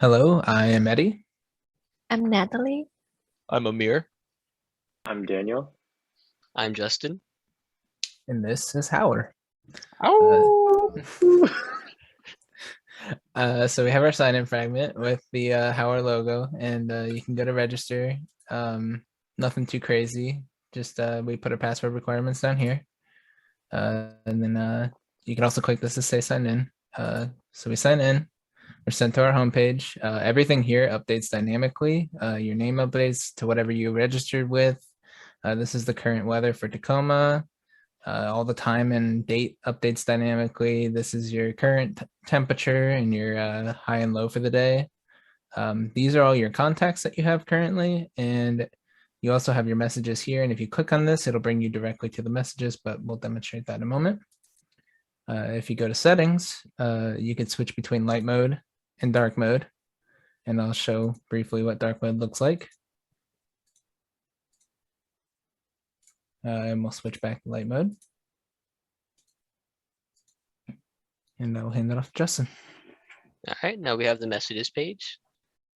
Hello, I am Eddie. I'm Natalie. I'm Amir. I'm Daniel. I'm Justin. And this is Howlr. Oh, So we have our sign-in fragment with the Howlr logo, and you can go to register. Nothing too crazy. Just we put our password requirements down here, and then you can also click this to say sign in. So we sign in. We're sent to our homepage. Everything here updates dynamically. Your name updates to whatever you registered with. This is the current weather for Tacoma. All the time and date updates dynamically. This is your current temperature and your high and low for the day. These are all your contacts that you have currently, and you also have your messages here. And if you click on this, it'll bring you directly to the messages, but we'll demonstrate that in a moment. If you go to settings, you can switch between light mode and dark mode, and I'll show briefly what dark mode looks like. And we'll switch back to light mode. And I'll hand it off to Justin. All right, now we have the messages page.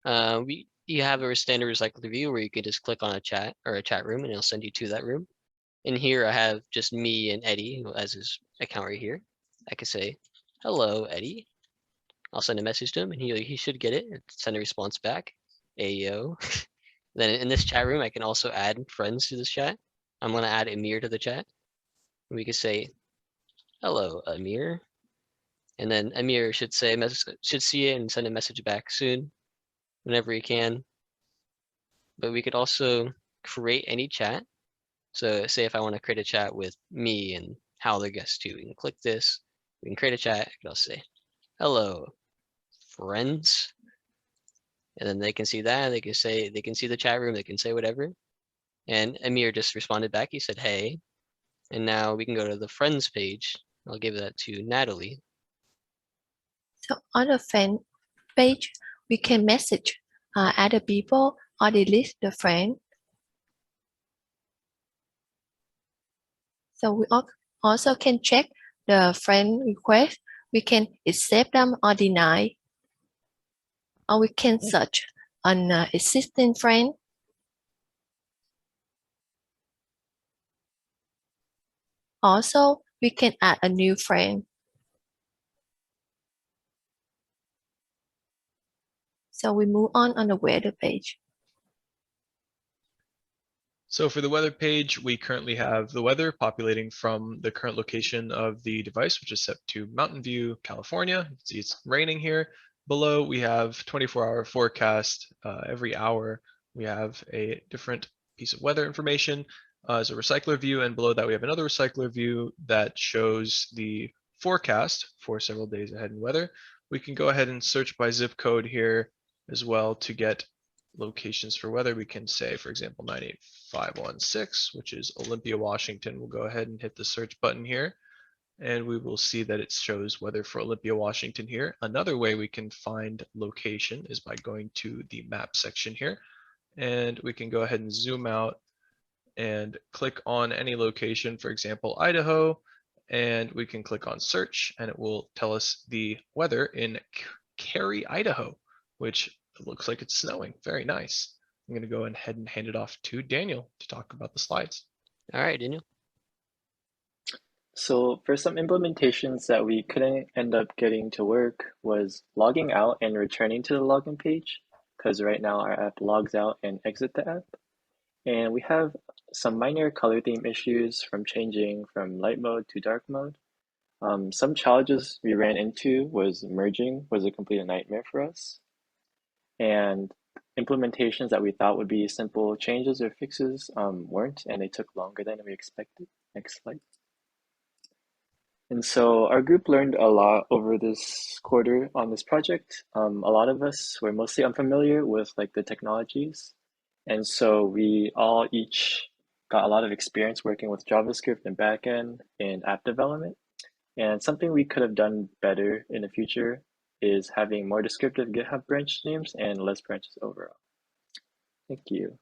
You have a standard recycled view where you can just click on a chat or a chat room and it'll send you to that room. In here, I have just me and Eddie as his account right here. I could say, hello, Eddie. I'll send a message to him and he should get it and send a response back. Ayo. Then in this chat room, I can also add friends to this chat. I'm gonna add Amir to the chat. We could say, hello, Amir. And then Amir should see it and send a message back soon, whenever he can. But we could also create any chat. So say if I want to create a chat with me and Howlr guest too, we can click this. We can create a chat. I can also say, hello, friends. And then they can see that. They can see the chat room. They can say whatever. And Amir just responded back. He said, hey. And now we can go to the friends page. I'll give that to Natalie. So on the fan page, we can message other people or delete the friend. So we also can check the friend request. We can accept them or deny. Or we can search an existing friend. Also, we can add a new friend. So we move on the weather page. so for the weather page, we currently have the weather populating from the current location of the device, which is set to Mountain View, California. You can see it's raining here. Below, we have 24-hour forecast. Every hour, we have a different piece of weather information as a recycler view, and below that, we have another recycler view that shows the forecast for several days ahead in weather. We can go ahead and search by zip code here as well to get locations for weather. We can say, for example, 98516, which is Olympia, Washington. We'll go ahead and hit the search button here, and we will see that it shows weather for Olympia, Washington here. Another way we can find location is by going to the map section here, and we can go ahead and zoom out and click on any location, for example, Idaho, and we can click on search, and it will tell us the weather in Cary, Idaho, which looks like it's snowing. Very nice. I'm going to go ahead and hand it off to Daniel to talk about the slides. All right, Daniel. So for some implementations that we couldn't end up getting to work was logging out and returning to the login page, because right now our app logs out and exit the app. And we have some minor color theme issues from changing from light mode to dark mode. Some challenges we ran into was merging was a complete nightmare for us. And implementations that we thought would be simple changes or fixes weren't, and they took longer than we expected. Next slide. And so our group learned a lot over this quarter on this project. A lot of us were mostly unfamiliar with like the technologies. And so we all each got a lot of experience working with JavaScript and backend and app development. And something we could have done better in the future is having more descriptive GitHub branch names and less branches overall. Thank you.